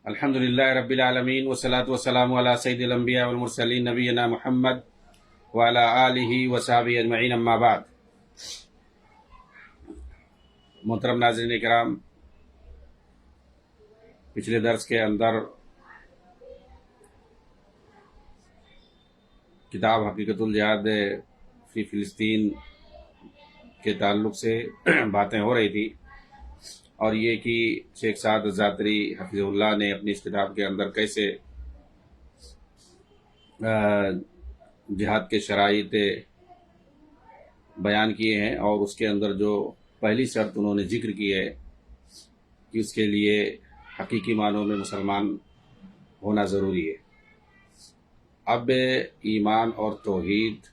الحمد للہ رب العالمین والصلاة والسلام علی سید الانبیاء والمرسلین نبینا محمد وعلی آلہ وصحبہ اجمعین، اما بعد۔ محترم ناظرین کرام، پچھلے درس کے اندر کتاب حقیقت الجہاد فی فلسطین کے تعلق سے باتیں ہو رہی تھی، اور یہ کہ شیخ سعد الزاتری حفظہ اللہ نے اپنی اس کتاب کے اندر کیسے جہاد کے شرائط بیان کیے ہیں، اور اس کے اندر جو پہلی شرط انہوں نے ذکر کی ہے کہ اس کے لیے حقیقی معنوں میں مسلمان ہونا ضروری ہے۔ اب ایمان اور توحید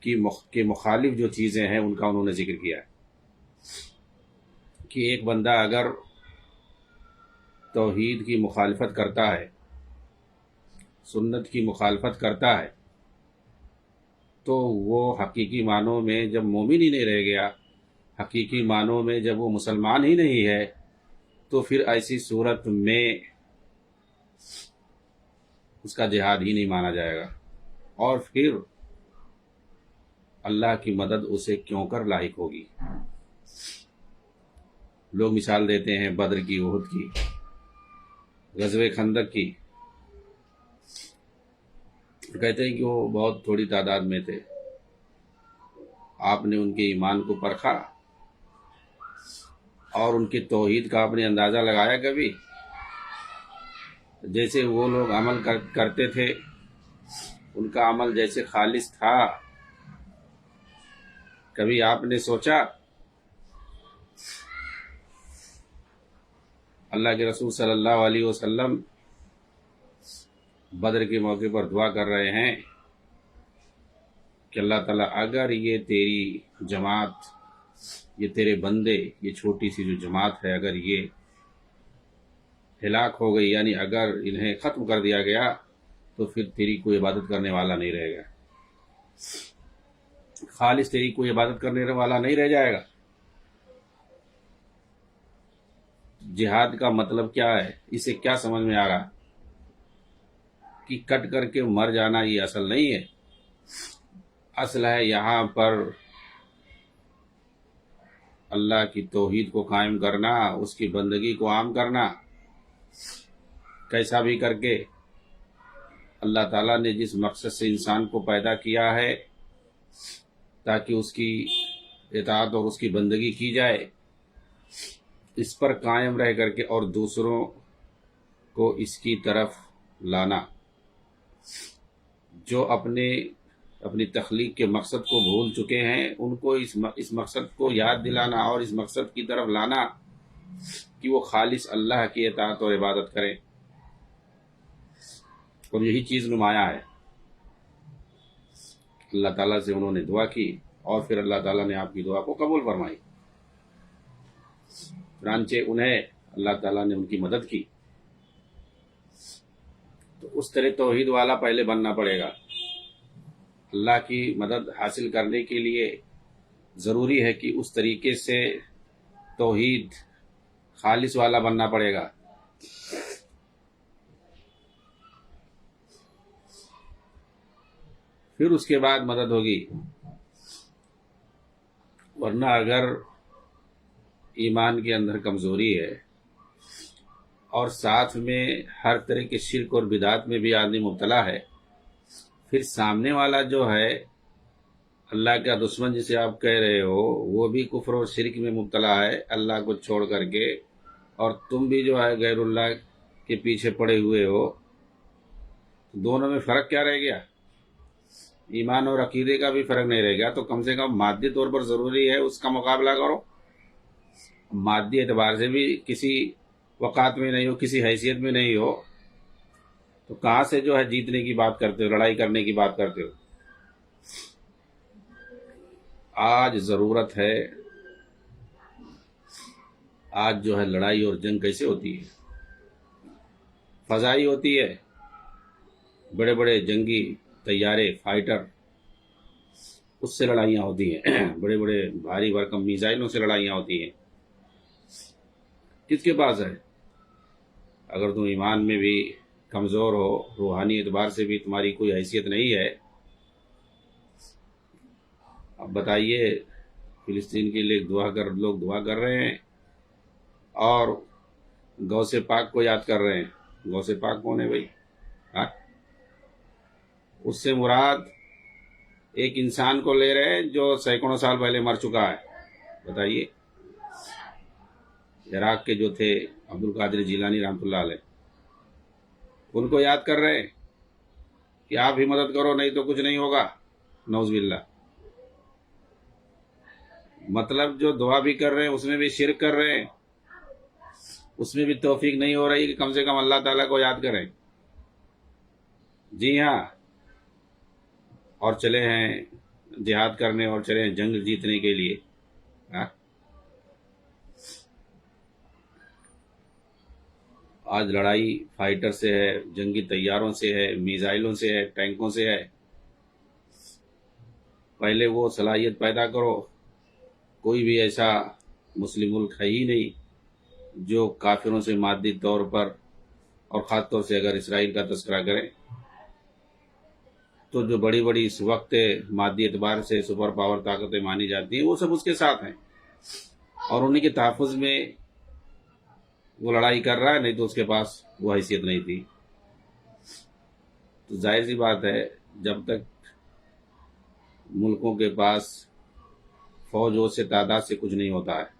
کی مخالف جو چیزیں ہیں ان کا انہوں نے ذکر کیا ہے کہ ایک بندہ اگر توحید کی مخالفت کرتا ہے، سنت کی مخالفت کرتا ہے، تو وہ حقیقی معنوں میں جب مومن ہی نہیں رہ گیا، حقیقی معنوں میں جب وہ مسلمان ہی نہیں ہے، تو پھر ایسی صورت میں اس کا جہاد ہی نہیں مانا جائے گا، اور پھر اللہ کی مدد اسے کیوں کر لاحق ہوگی۔ لوگ مثال دیتے ہیں بدر کی، احد کی، غزوہ خندق کی، کہتے ہیں کہ وہ بہت تھوڑی تعداد میں تھے، آپ نے ان کے ایمان کو پرکھا اور ان کی توحید کا آپ نے اندازہ لگایا کبھی؟ جیسے وہ لوگ عمل کرتے تھے، ان کا عمل جیسے خالص تھا، کبھی آپ نے سوچا؟ اللہ کے رسول صلی اللہ علیہ وسلم بدر کے موقع پر دعا کر رہے ہیں کہ اللہ تعالیٰ اگر یہ تیری جماعت، یہ تیرے بندے، یہ چھوٹی سی جو جماعت ہے، اگر یہ ہلاک ہو گئی، یعنی اگر انہیں ختم کر دیا گیا، تو پھر تیری کوئی عبادت کرنے والا نہیں رہے گا، خالص تیری کوئی عبادت کرنے والا نہیں رہ جائے گا۔ جہاد کا مطلب کیا ہے؟ اسے کیا سمجھ میں آ رہا کہ کٹ کر کے مر جانا یہ اصل نہیں ہے۔ اصل ہے یہاں پر اللہ کی توحید کو قائم کرنا، اس کی بندگی کو عام کرنا، کیسا بھی کر کے اللہ تعالیٰ نے جس مقصد سے انسان کو پیدا کیا ہے تاکہ اس کی اطاعت اور اس کی بندگی کی جائے، اس پر قائم رہ کر کے اور دوسروں کو اس کی طرف لانا۔ جو اپنی تخلیق کے مقصد کو بھول چکے ہیں، ان کو اس مقصد کو یاد دلانا اور اس مقصد کی طرف لانا کہ وہ خالص اللہ کی اطاعت اور عبادت کریں، اور یہی چیز نمایاں ہے۔ اللہ تعالیٰ سے انہوں نے دعا کی، اور پھر اللہ تعالیٰ نے آپ کی دعا کو قبول فرمائی، چنانچہ انہیں اللہ تعالیٰ نے ان کی مدد کی۔ تو اس طرح توحید والا پہلے بننا پڑے گا۔ اللہ کی مدد حاصل کرنے کے لیے ضروری ہے کہ اس طریقے سے توحید خالص والا بننا پڑے گا۔ پھر اس کے بعد مدد ہوگی، ورنہ اگر ایمان کے اندر کمزوری ہے اور ساتھ میں ہر طرح کے شرک اور بدعات میں بھی آدمی مبتلا ہے، پھر سامنے والا جو ہے اللہ کا دشمن جسے آپ کہہ رہے ہو، وہ بھی کفر اور شرک میں مبتلا ہے اللہ کو چھوڑ کر کے، اور تم بھی جو ہے غیر اللہ کے پیچھے پڑے ہوئے ہو، دونوں میں فرق کیا رہ گیا؟ ایمان اور عقیدے کا بھی فرق نہیں رہ گیا، تو کم سے کم مادی طور پر ضروری ہے اس کا مقابلہ کرو۔ مادی اعتبار سے بھی کسی وقات میں نہیں ہو، کسی حیثیت میں نہیں ہو، تو کہاں سے جو ہے جیتنے کی بات کرتے ہو، لڑائی کرنے کی بات کرتے ہو؟ آج ضرورت ہے، آج جو ہے لڑائی اور جنگ کیسے ہوتی ہے؟ فضائی ہوتی ہے، بڑے بڑے جنگی طیارے، فائٹر، اس سے لڑائیاں ہوتی ہیں، بڑے بڑے بھاری بھرکم میزائلوں سے لڑائیاں ہوتی ہیں۔ کس کے پاس ہے؟ اگر تم ایمان میں بھی کمزور ہو، روحانی اعتبار سے بھی تمہاری کوئی حیثیت نہیں ہے، اب بتائیے فلسطین کے لیے لوگ دعا کر رہے ہیں اور غوث پاک کو یاد کر رہے ہیں۔ غوث پاک کون ہے بھائی؟ ہاں؟ اس سے مراد ایک انسان کو لے رہے ہیں جو سینکڑوں سال پہلے مر چکا ہے۔ بتائیے، عراق کے جو تھے عبد القادر جیلانی رحمۃ اللہ علیہ، ان کو یاد کر رہے ہیں کہ آپ ہی مدد کرو نہیں تو کچھ نہیں ہوگا، نعوذ باللہ۔ مطلب جو دعا بھی کر رہے ہیں اس میں بھی شرک کر رہے ہیں، اس میں بھی توفیق نہیں ہو رہی کہ کم سے کم اللہ تعالیٰ کو یاد کریں۔ جی ہاں، اور چلے ہیں جہاد کرنے اور چلے ہیں جنگ جیتنے کے لیے۔ ہاں؟ آج لڑائی فائٹر سے ہے، جنگی طیاروں سے ہے، میزائلوں سے ہے، ٹینکوں سے ہے۔ پہلے وہ صلاحیت پیدا کرو۔ کوئی بھی ایسا مسلم ملک ہے ہی نہیں جو کافروں سے مادی طور پر، اور خاص طور سے اگر اسرائیل کا تذکرہ کریں تو جو بڑی بڑی اس وقت مادی اعتبار سے سپر پاور طاقتیں مانی جاتی ہیں وہ سب اس کے ساتھ ہیں، اور انہی کے تحفظ میں وہ لڑائی کر رہا ہے، نہیں تو اس کے پاس وہ حیثیت نہیں تھی۔ تو ظاہر سی بات ہے جب تک ملکوں کے پاس فوج سے تعداد سے کچھ نہیں ہوتا ہے،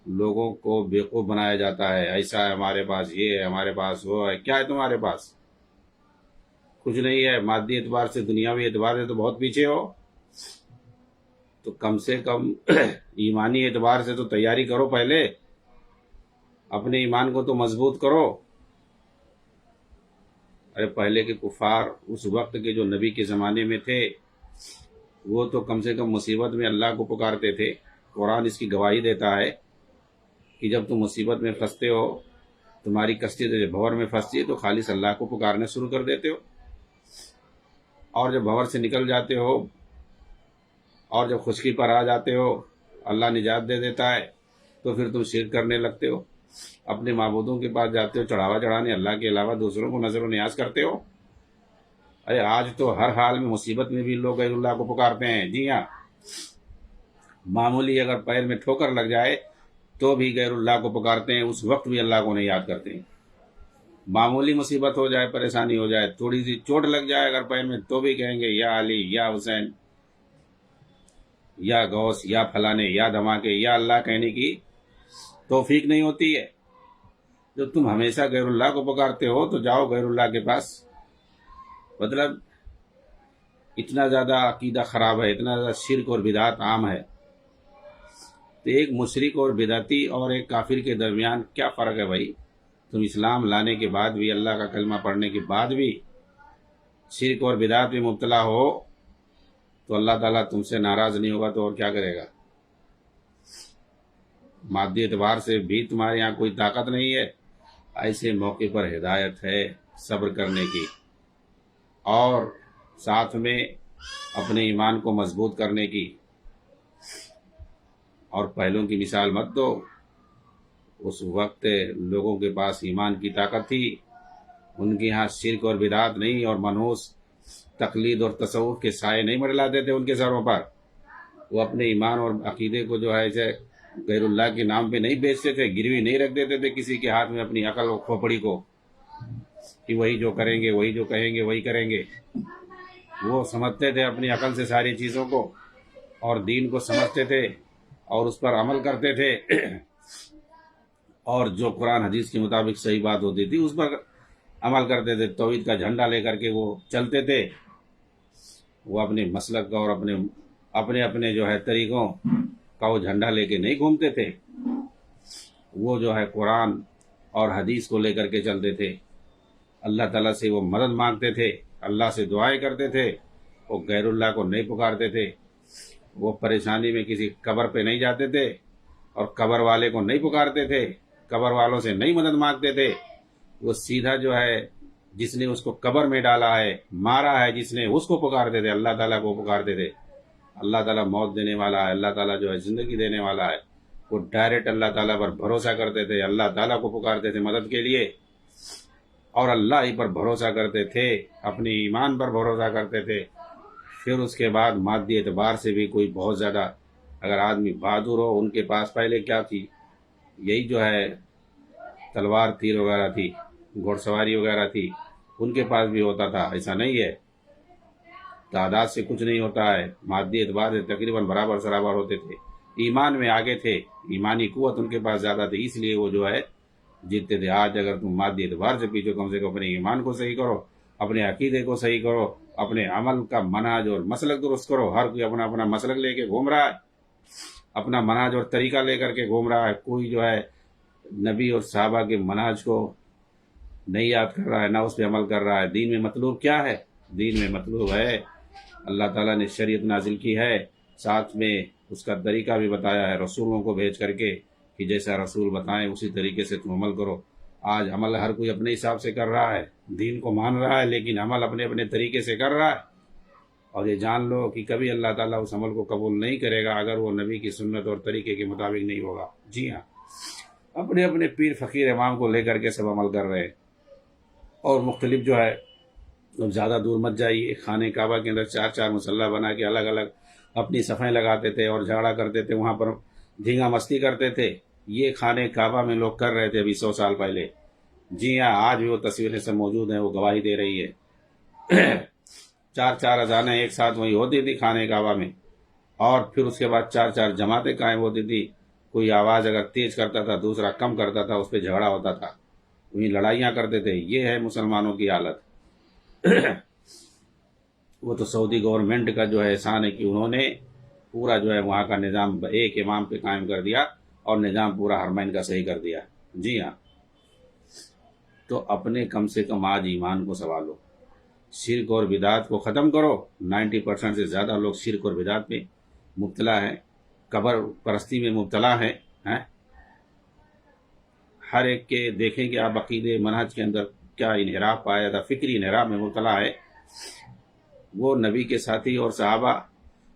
لوگوں کو بیوقوف بنایا جاتا ہے، ایسا ہے ہمارے پاس، یہ ہے ہمارے پاس، وہ ہے، کیا ہے تمہارے پاس؟ کچھ نہیں ہے۔ مادی اعتبار سے، دنیاوی اعتبار سے تو بہت پیچھے ہو، تو کم سے کم ایمانی اعتبار سے تو تیاری کرو، پہلے اپنے ایمان کو تو مضبوط کرو۔ ارے پہلے کے کفار اس وقت کے جو نبی کے زمانے میں تھے وہ تو کم سے کم مصیبت میں اللہ کو پکارتے تھے۔ قرآن اس کی گواہی دیتا ہے کہ جب تم مصیبت میں پھنستے ہو، تمہاری کشتی جب بھور میں پھنستی ہے تو خالص اللہ کو پکارنا شروع کر دیتے ہو، اور جب بھور سے نکل جاتے ہو اور جب خشکی پر آ جاتے ہو، اللہ نجات دے دیتا ہے تو پھر تم شرک کرنے لگتے ہو، اپنے معبودوں کے پاس جاتے ہو چڑھاوا چڑھانے، اللہ کے علاوہ دوسروں کو نظر و نیاز کرتے ہو۔ ارے آج تو ہر حال میں مصیبت میں بھی لوگ غیر اللہ کو پکارتے ہیں۔ جی ہاں، معمولی اگر پیر میں ٹھوکر لگ جائے تو بھی غیر اللہ کو پکارتے ہیں، اس وقت بھی اللہ کو نہیں یاد کرتے ہیں۔ معمولی مصیبت ہو جائے، پریشانی ہو جائے، تھوڑی سی چوٹ لگ جائے اگر پیر میں تو بھی کہیں گے یا علی، یا حسین، یا غوث، یا فلانے، یا دھماکے، یا اللہ کہنے کی توفیق نہیں ہوتی ہے۔ جب تم ہمیشہ غیر اللہ کو پکارتے ہو تو جاؤ غیر اللہ کے پاس۔ مطلب اتنا زیادہ عقیدہ خراب ہے، اتنا زیادہ شرک اور بدعت عام ہے، تو ایک مشرک اور بدعتی اور ایک کافر کے درمیان کیا فرق ہے بھائی؟ تم اسلام لانے کے بعد بھی، اللہ کا کلمہ پڑھنے کے بعد بھی شرک اور بدعت میں مبتلا ہو تو اللہ تعالیٰ تم سے ناراض نہیں ہوگا تو اور کیا کرے گا؟ مادی اعتبار سے بھی تمہارے یہاں کوئی طاقت نہیں ہے، ایسے موقع پر ہدایت ہے صبر کرنے کی، اور ساتھ میں اپنے ایمان کو مضبوط کرنے کی۔ اور پہلوں کی مثال مت دو، اس وقت لوگوں کے پاس ایمان کی طاقت تھی، ان کے ہاں شرک اور بدعت نہیں، اور منحوس تقلید اور تصوف کے سائے نہیں منڈلاتے تھے ان کے سروں پر۔ وہ اپنے ایمان اور عقیدے کو جو ہے ایسے غیر اللہ کے نام پہ نہیں بیچتے تھے، گروی نہیں رکھ دیتے تھے کسی کے ہاتھ میں اپنی عقل و کھوپڑی کو کہ وہی جو کریں گے، وہی جو کہیں گے وہی کریں گے۔ وہ سمجھتے تھے اپنی عقل سے ساری چیزوں کو، اور دین کو سمجھتے تھے اور اس پر عمل کرتے تھے، اور جو قرآن حدیث کے مطابق صحیح بات ہوتی تھی اس پر عمل کرتے تھے۔ توحید کا جھنڈا لے کر کے وہ چلتے تھے، وہ اپنے مسلک کا اور اپنے اپنے جو ہے طریقوں کا وہ جھنڈا لے کے نہیں گھومتے تھے، وہ جو ہے قرآن اور حدیث کو لے کر کے چلتے تھے۔ اللہ تعالیٰ سے وہ مدد مانگتے تھے، اللہ سے دعائیں کرتے تھے، وہ غیر اللہ کو نہیں پکارتے تھے۔ وہ پریشانی میں کسی قبر پہ نہیں جاتے تھے اور قبر والے کو نہیں پکارتے تھے، قبر والوں سے نہیں مدد مانگتے تھے۔ وہ سیدھا جو ہے جس نے اس کو قبر میں ڈالا ہے، مارا ہے جس نے، اس کو پکارتے تھے، اللہ تعالیٰ کو پکارتے تھے۔ اللہ تعالیٰ موت دینے والا ہے، اللہ تعالیٰ جو ہے زندگی دینے والا ہے، وہ ڈائریکٹ اللہ تعالیٰ پر بھروسہ کرتے تھے، اللہ تعالیٰ کو پکارتے تھے مدد کے لیے، اور اللہ ہی پر بھروسہ کرتے تھے، اپنے ایمان پر بھروسہ کرتے تھے۔ پھر اس کے بعد مادی اعتبار سے بھی کوئی بہت زیادہ اگر آدمی بہادر ہو، ان کے پاس پہلے کیا تھی، یہی جو ہے تلوار تیر وغیرہ تھی، گھوڑ سواری وغیرہ تھی، ان کے پاس بھی ہوتا تھا، ایسا نہیں ہے۔ تعداد سے کچھ نہیں ہوتا ہے، مادی اعتبار سے تقریباً برابر سرابر ہوتے تھے، ایمان میں آگے تھے، ایمانی قوت ان کے پاس زیادہ تھی، اس لیے وہ جو ہے جیتتے تھے۔ آج اگر تم مادی اعتبار سے پیچھے، کم سے کم اپنے ایمان کو صحیح کرو، اپنے عقیدے کو صحیح کرو، اپنے عمل کا منہج اور مسلک درست کرو۔ ہر کوئی اپنا اپنا مسلک لے کے گھوم رہا ہے، اپنا منہج اور طریقہ لے کر کے گھوم رہا ہے، کوئی جو ہے نبی اور صحابہ کے منہج کو نہیں یاد کر رہا ہے، نہ اس پہ عمل کر رہا ہے۔ دین میں مطلوب کیا ہے؟ دین میں مطلوب ہے اللہ تعالیٰ نے شریعت نازل کی ہے، ساتھ میں اس کا طریقہ بھی بتایا ہے رسولوں کو بھیج کر کے، کہ جیسا رسول بتائیں اسی طریقے سے تم عمل کرو۔ آج عمل ہر کوئی اپنے حساب سے کر رہا ہے، دین کو مان رہا ہے، لیکن عمل اپنے اپنے طریقے سے کر رہا ہے، اور یہ جان لو کہ کبھی اللہ تعالیٰ اس عمل کو قبول نہیں کرے گا اگر وہ نبی کی سنت اور طریقے کے مطابق نہیں ہوگا۔ جی ہاں، اپنے اپنے پیر فقیر امام کو لے کر کے سب عمل کر رہے ہیں، اور مختلف جو ہے اب زیادہ دور مت جائیے، خانہ کعبہ کے اندر چار چار مصلی بنا کے الگ الگ اپنی صفائیں لگاتے تھے اور جھگڑا کرتے تھے، وہاں پر دھینگا مستی کرتے تھے۔ یہ خانہ کعبہ میں لوگ کر رہے تھے ابھی 100 سال پہلے۔ جی ہاں، آج بھی وہ تصویریں سب موجود ہیں، وہ گواہی دے رہی ہے۔ چار چار اذانیں ایک ساتھ وہی ہوتی تھی خانہ کعبہ میں، اور پھر اس کے بعد چار چار جماعتیں قائم ہوتی تھی۔ کوئی آواز اگر تیز کرتا تھا، دوسرا کم کرتا تھا، اس پہ جھگڑا ہوتا تھا، وہیں لڑائیاں کرتے تھے۔ یہ ہے مسلمانوں کی حالت۔ وہ تو سعودی گورنمنٹ کا جو ہے احسان ہے کہ انہوں نے پورا جو ہے وہاں کا نظام ایک امام پہ قائم کر دیا، اور نظام پورا حرمین کا صحیح کر دیا۔ جی ہاں، تو اپنے کم سے کم آج ایمان کو سنبھالو، شرک اور بدعات کو ختم کرو۔ 90% سے زیادہ لوگ شرک اور بدعات میں مبتلا ہیں، قبر پرستی میں مبتلا ہیں۔ ہر ایک کے دیکھیں کہ آپ عقیدے منہج کے اندر کیا انحراف پایا تھا، فکری انحراف میں مبتلا ہے۔ وہ نبی کے ساتھی اور صحابہ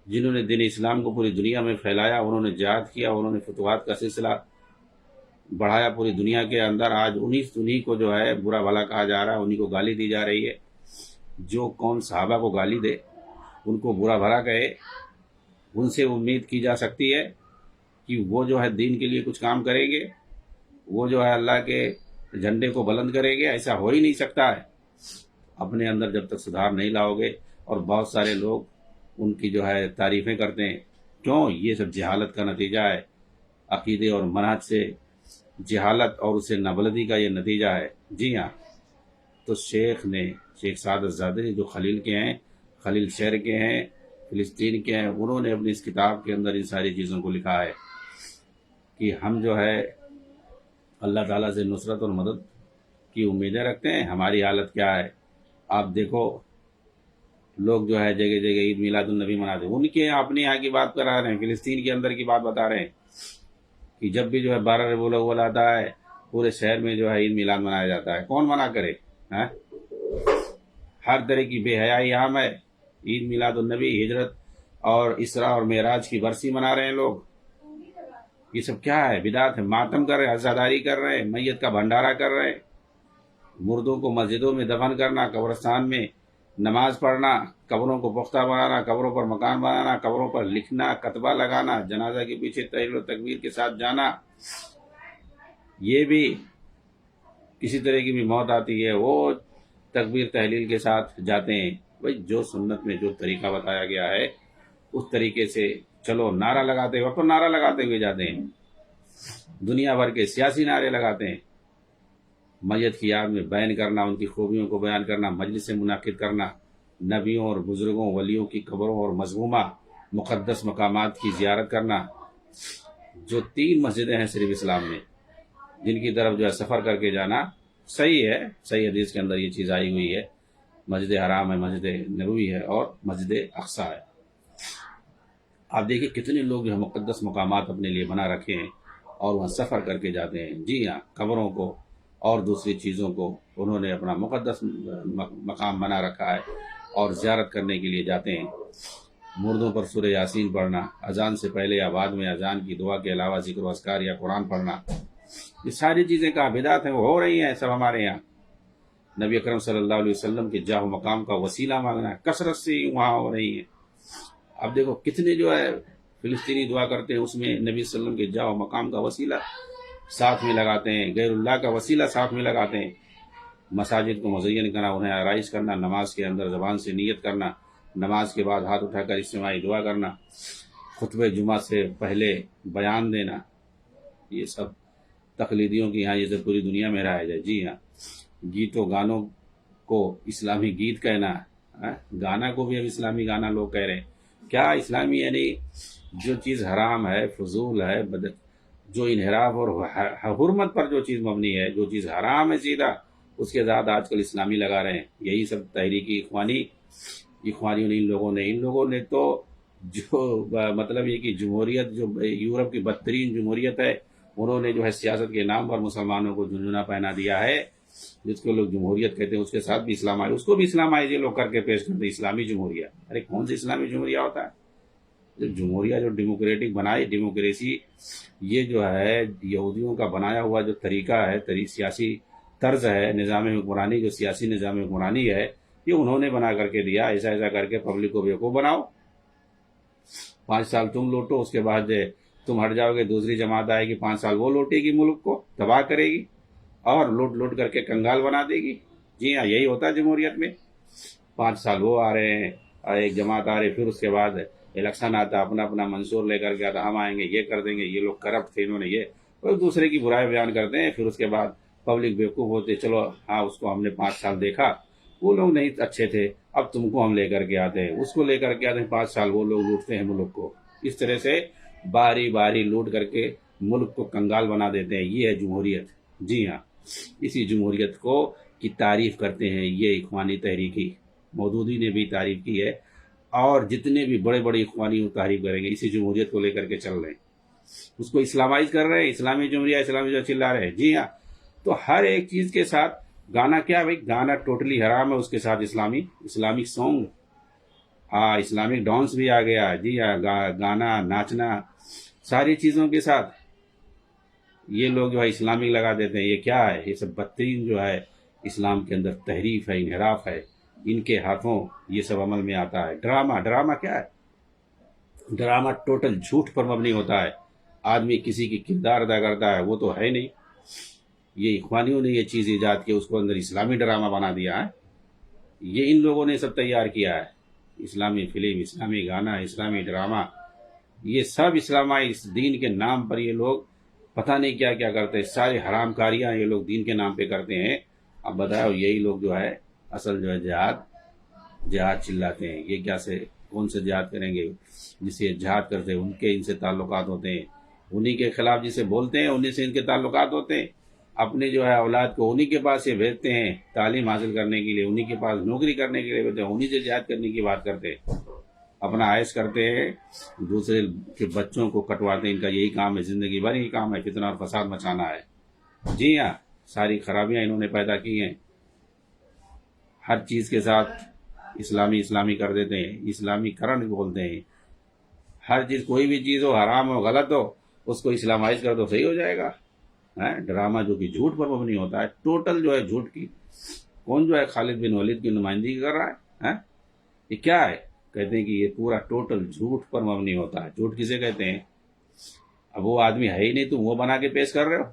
جنہوں نے دین اسلام کو پوری دنیا میں پھیلایا، انہوں نے جہاد کیا، انہوں نے فتوحات کا سلسلہ بڑھایا پوری دنیا کے اندر۔ آج انہی کو جو ہے برا بھلا کہا جا رہا ہے، انہی کو گالی دی جا رہی ہے۔ جو قوم صحابہ کو گالی دے، ان کو برا بھلا کہے، ان سے امید کی جا سکتی ہے کہ وہ جو ہے دین کے لیے کچھ کام کریں گے، وہ جو ہے اللہ کے جھنڈے کو بلند کریں گے؟ ایسا ہو ہی نہیں سکتا ہے۔ اپنے اندر جب تک سدھار نہیں لاؤ گے، اور بہت سارے لوگ ان کی جو ہے تعریفیں کرتے ہیں، کیوں؟ یہ سب جہالت کا نتیجہ ہے، عقیدے اور منہج سے جہالت اور اسے نابلدی کا یہ نتیجہ ہے۔ جی ہاں، تو شیخ سعادت زادری جو خلیل کے ہیں، خلیل شہر کے ہیں، فلسطین کے ہیں، انہوں نے اپنی اس کتاب کے اندر ان ساری چیزوں کو لکھا ہے کہ ہم جو ہے اللہ تعالیٰ سے نصرت اور مدد کی امیدیں رکھتے ہیں۔ ہماری حالت کیا ہے؟ آپ دیکھو، لوگ جو ہے جگہ جگہ عید میلاد النبی مناتے ہیں، ان کے اپنے یہاں کی بات کرا رہے ہیں، فلسطین کے اندر کی بات بتا رہے ہیں کہ جب بھی جو ہے 12 ربیع الاول آتا ہے، پورے شہر میں جو ہے عید میلاد منایا جاتا ہے۔ کون منع کرے؟ ہر طرح کی بے حیائی عام ہے۔ عید میلاد النبی، ہجرت اور اسراء اور معراج کی برسی منا رہے ہیں لوگ۔ یہ سب کیا ہے؟ بدعت ہے۔ ماتم کر رہے ہیں، عزاداری کر رہے ہیں، میت کا بھنڈارا کر رہے ہیں، مردوں کو مسجدوں میں دفن کرنا، قبرستان میں نماز پڑھنا، قبروں کو پختہ بنانا، قبروں پر مکان بنانا، قبروں پر لکھنا، کتبہ لگانا، جنازہ کے پیچھے تحلیل و تکبیر کے ساتھ جانا۔ یہ بھی کسی طرح کی بھی موت آتی ہے، وہ تکبیر تحلیل کے ساتھ جاتے ہیں۔ بھائی جو سنت میں جو طریقہ بتایا گیا ہے اس طریقے سے چلو۔ نعرہ لگاتے وقت تو نعرہ لگاتے ہوئے جاتے ہیں، دنیا بھر کے سیاسی نعرے لگاتے ہیں، میت کی یاد میں بیان کرنا، ان کی خوبیوں کو بیان کرنا، مجلس سے منعقد کرنا، نبیوں اور بزرگوں ولیوں کی قبروں اور مظلومہ مقدس مقامات کی زیارت کرنا۔ جو 3 مسجدیں ہیں صرف اسلام میں، جن کی طرف جو ہے سفر کر کے جانا صحیح ہے، صحیح حدیث کے اندر یہ چیز آئی ہوئی ہے۔ مسجد حرام ہے، مسجد نبوی ہے، اور مسجد اقصی ہے۔ آپ دیکھیں کتنے لوگ جو ہے مقدس مقامات اپنے لیے بنا رکھے ہیں اور وہاں سفر کر کے جاتے ہیں۔ جی ہاں، قبروں کو اور دوسری چیزوں کو انہوں نے اپنا مقدس مقام بنا رکھا ہے اور زیارت کرنے کے لیے جاتے ہیں۔ مردوں پر سورہ یاسین پڑھنا، اذان سے پہلے یا بعد میں اذان کی دعا کے علاوہ ذکر و اذکار یا قرآن پڑھنا، یہ ساری چیزیں کا بدعت ہیں، وہ ہو رہی ہیں سب ہمارے یہاں۔ نبی اکرم صلی اللہ علیہ وسلم کے جاہ و مقام کا وسیلہ مانگنا ہے، کثرت سے وہاں ہو رہی ہیں۔ اب دیکھو کتنے جو ہے فلسطینی دعا کرتے ہیں، اس میں نبی صلی اللہ علیہ وسلم کے جاہ و مقام کا وسیلہ ساتھ میں لگاتے ہیں، غیر اللہ کا وسیلہ ساتھ میں لگاتے ہیں۔ مساجد کو مزین کرنا، انہیں آرائش کرنا، نماز کے اندر زبان سے نیت کرنا، نماز کے بعد ہاتھ اٹھا کر اجتماعی دعا کرنا، خطبہ جمعہ سے پہلے بیان دینا، یہ سب تقلیدیوں کی یہاں یہ سب پوری دنیا میں رائج ہے۔ جی ہاں، گیتوں گانوں کو اسلامی گیت کہنا، گانا کو بھی اب اسلامی گانا لوگ کہہ رہے ہیں۔ کیا اسلامی یعنی جو چیز حرام ہے، فضول ہے، جو انحراف اور حرمت پر جو چیز مبنی ہے، جو چیز حرام ہے سیدھا، اس کے ساتھ آج کل اسلامی لگا رہے ہیں۔ یہی سب تحریکی اخوانیوں نے ان لوگوں نے تو جو مطلب یہ کہ جمہوریت جو یورپ کی بدترین جمہوریت ہے، انہوں نے جو ہے سیاست کے نام پر مسلمانوں کو جھنجھنا پہنا دیا ہے، جس کو لوگ جمہوریت کہتے ہیں، اس کے ساتھ بھی اسلام آئے، اس کو بھی اسلام آئے یہ لوگ کر کے پیش کرتے ہیں اسلامی جمہوریہ۔ ارے کون سی اسلامی جمہوریہ ہوتا ہے؟ جب جمہوریہ جو ڈیموکریٹک بنائی، ڈیموکریسی یہ جو ہے یہودیوں کا بنایا ہوا جو طریقہ ہے، سیاسی طرز ہے نظام حکمرانی، جو سیاسی نظام حکمرانی ہے، یہ انہوں نے بنا کر کے دیا۔ ایسا کر کے پبلک کو بیوقوف بناؤ، 5 سال تم لوٹو، اس کے بعد تم ہٹ جاؤ گے، دوسری جماعت آئے گی، 5 سال وہ لوٹے گی، ملک کو تباہ کرے گی اور لوٹ کر کے کنگال بنا دے گی۔ جی ہاں، یہی ہوتا ہے جمہوریت میں۔ 5 سال وہ آ رہے ہیں اور ایک جماعت آ رہی، پھر اس کے بعد الیکشن آتا، اپنا منصور لے کر کے آتا، ہم آئیں گے، یہ کر دیں گے، یہ لوگ کرپٹ تھے، انہوں نے یہ، اور دوسرے کی برائی بیان کرتے ہیں۔ پھر اس کے بعد پبلک بیوقوف ہوتے، چلو ہاں اس کو ہم نے 5 سال دیکھا، وہ لوگ نہیں اچھے تھے، اب تم کو ہم لے کر کے آتے ہیں، اس کو لے کر کے آتے ہیں، 5 سال وہ لوگ لوٹتے ہیں ملک کو۔ اس طرح سے باری باری لوٹ کر کے ملک کو کنگال بنا دیتے ہیں۔ یہ ہے جمہوریت۔ جی ہاں، اسی جمہوریت کی تعریف کرتے ہیں یہ اخوانی تحریکی، مودودی نے بھی تعریف کی ہے، اور جتنے بھی بڑے بڑے اخوانی تعریف کریں گے، اسی جمہوریت کو لے کر کے چل رہے ہیں، اس کو اسلامائز کر رہے ہیں، اسلامی جمہوریہ، اسلامی جو چلا رہے ہیں۔ جی ہاں، تو ہر ایک چیز کے ساتھ گانا کیا بھائی، گانا ٹوٹلی حرام ہے، اس کے ساتھ اسلامک سانگ، اسلامک ڈانس بھی آ گیا۔ جی ہاں، گانا، ناچنا، ساری چیزوں کے ساتھ یہ لوگ جو ہے اسلامک لگا دیتے ہیں۔ یہ کیا ہے؟ یہ سب بدترین جو ہے اسلام کے اندر تحریف ہے، انحراف ہے، ان کے ہاتھوں یہ سب عمل میں آتا ہے۔ ڈرامہ کیا ہے؟ ڈرامہ ٹوٹل جھوٹ پر مبنی ہوتا ہے، آدمی کسی کی کردار ادا کرتا ہے، وہ تو ہے نہیں۔ یہ اخوانیوں نے یہ چیز ایجاد کی، اس کو اندر اسلامی ڈرامہ بنا دیا ہے، یہ ان لوگوں نے سب تیار کیا ہے۔ اسلامی فلم، اسلامی گانا، اسلامی ڈرامہ، یہ سب اسلامی، اس دین کے نام پر یہ لوگ پتہ نہیں کیا کیا کرتے ہیں، ساری حرام کاریاں یہ لوگ دین کے نام پہ کرتے ہیں۔ اب بتاؤ یہی لوگ جو ہے اصل جو ہے جہاد چلاتے ہیں، یہ کون سے جہاد کریں گے؟ جسے جہاد کرتے ہیں ان کے ان سے تعلقات ہوتے ہیں، انہی کے خلاف جسے بولتے ہیں انہی سے ان کے تعلقات ہوتے ہیں، اپنے جو ہے اولاد کو انہی کے پاس یہ بھیجتے ہیں تعلیم حاصل کرنے کے لیے، انہی کے پاس نوکری کرنے کے لیے بھیجتے ہیں، انہی سے جہاد کرنے کی بات کرتے ہیں، اپنا عائش کرتے ہیں، دوسرے کے بچوں کو کٹواتے ہیں۔ ان کا یہی کام ہے، زندگی بھر یہی کام ہے، فتنہ اور فساد مچانا ہے۔ جی ہاں، ساری خرابیاں انہوں نے پیدا کی ہیں، ہر چیز کے ساتھ اسلامی کر دیتے ہیں، اسلامی کرن بولتے ہیں۔ ہر چیز، کوئی بھی چیز ہو، حرام ہو، غلط ہو، اس کو اسلامائز کر دو، صحیح ہو جائے گا۔ ڈرامہ جو کہ جھوٹ پر مبنی ہوتا ہے، ٹوٹل جو ہے جھوٹ کی، کون جو ہے خالد بن ولید کی نمائندگی کر رہا ہے؟ یہ کیا ہے؟ کہتے ہیں کہ یہ پورا ٹوٹل جھوٹ پر مبنی ہوتا ہے۔ جھوٹ کسے کہتے ہیں؟ اب وہ آدمی ہے ہی نہیں، تم وہ بنا کے پیش کر رہے ہو۔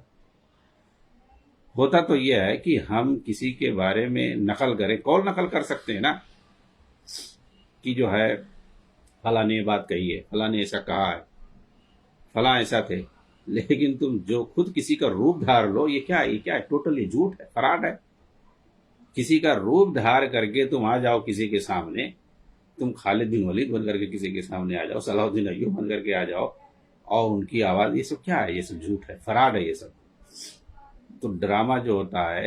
ہوتا تو یہ ہے کہ ہم کسی کے بارے میں نقل کریں، قول نقل کر سکتے ہیں نا، کہ جو ہے فلاں نے یہ بات کہی ہے، فلاں نے ایسا کہا ہے، فلاں ایسا تھے، لیکن تم جو خود کسی کا روپ دھار لو، یہ کیا ہے؟ ٹوٹل یہ جھوٹ ہے، فراڈ ہے۔ کسی کا روپ دھار کر کے تم آ جاؤ کسی کے سامنے، تم خالد بن ولید بن کر کے کسی کے سامنے آ جاؤ، صلاح الدین ایوب بن کر کے آ جاؤ، اور ان کی آواز، یہ سب کیا ہے؟ یہ سب جھوٹ ہے، فراڈ ہے یہ سب۔ تو ڈرامہ جو ہوتا ہے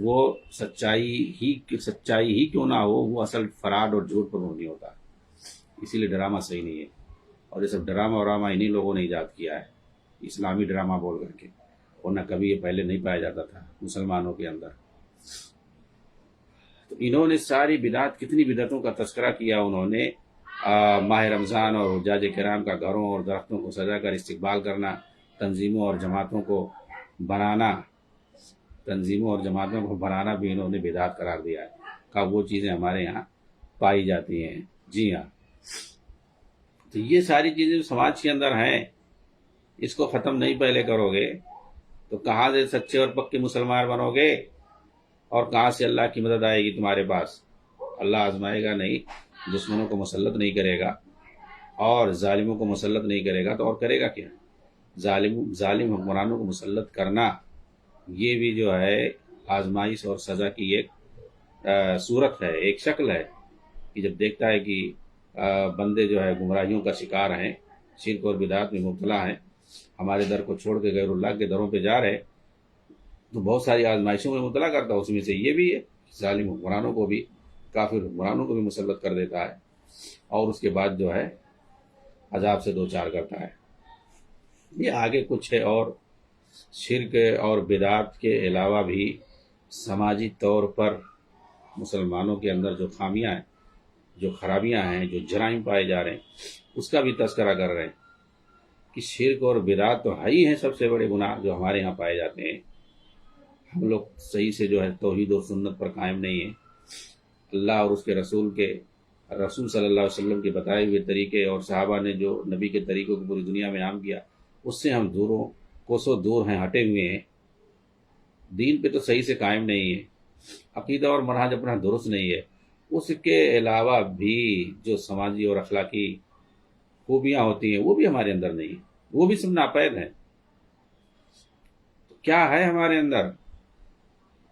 وہ سچائی ہی کیوں نہ ہو، وہ اصل فراڈ اور جھوٹ پر مبنی ہوتا ہے، اسی لیے ڈرامہ صحیح نہیں ہے۔ اور یہ سب ڈرامہ انہی لوگوں نے ایجاد کیا ہے، اسلامی ڈرامہ بول کر کے، ورنہ کبھی یہ پہلے نہیں پایا جاتا تھا مسلمانوں کے اندر۔ تو انہوں نے ساری بدعت، کتنی بدعتوں کا تذکرہ کیا انہوں نے، ماہ رمضان اور حجاج کرام کا گھروں اور درختوں کو سجا کر استقبال کرنا، تنظیموں اور جماعتوں کو بنانا بھی انہوں نے بدعت قرار دیا ہے، کہ وہ چیزیں ہمارے یہاں پائی جاتی ہیں۔ جی ہاں، تو یہ ساری چیزیں سماج کے اندر ہیں، اس کو ختم نہیں پہلے کرو گے تو کہاں سے سچے اور پکے مسلمان بنو گے، اور کہاں سے اللہ کی مدد آئے گی تمہارے پاس؟ اللہ آزمائے گا نہیں، دشمنوں کو مسلط نہیں کرے گا اور ظالموں کو مسلط نہیں کرے گا تو اور کرے گا کیا؟ ظالم حکمرانوں کو مسلط کرنا، یہ بھی جو ہے آزمائش اور سزا کی ایک صورت ہے، ایک شکل ہے، کہ جب دیکھتا ہے کہ بندے جو ہے گمراہیوں کا شکار ہیں، شرک اور بدعات میں مبتلا ہیں، ہمارے در کو چھوڑ کے غیر اللہ کے دروں پہ جا رہے ہیں، تو بہت ساری آزمائشوں میں مبتلا کرتا ہے، اس میں سے یہ بھی ہے، ظالم حکمرانوں کو بھی، کافر حکمرانوں کو بھی مسلط کر دیتا ہے، اور اس کے بعد جو ہے عذاب سے دوچار کرتا ہے۔ یہ آگے کچھ ہے، اور شرک اور بدعات کے علاوہ بھی سماجی طور پر مسلمانوں کے اندر جو خامیاں ہیں، جو خرابیاں ہیں، جو جرائم پائے جا رہے ہیں، اس کا بھی تذکرہ کر رہے ہیں کہ شرک اور بدعات تو ہے ہی ہیں سب سے بڑے گناہ جو ہمارے ہاں پائے جاتے ہیں۔ ہم لوگ صحیح سے جو ہے توحید اور سنت پر قائم نہیں ہیں، اللہ اور اس کے رسول صلی اللہ علیہ وسلم کے بتائے ہوئے طریقے اور صحابہ نے جو نبی کے طریقوں کو پوری دنیا میں عام کیا، اس سے ہم کوسوں دور ہیں، ہٹے ہوئے ہیں، دین پہ تو صحیح سے قائم نہیں ہے، عقیدہ اور منہج اپنا درست نہیں ہے، اس کے علاوہ بھی جو سماجی اور اخلاقی خوبیاں ہوتی ہیں وہ بھی ہمارے اندر نہیں ہیں، وہ بھی سب ناپید ہیں۔ تو کیا ہے ہمارے اندر؟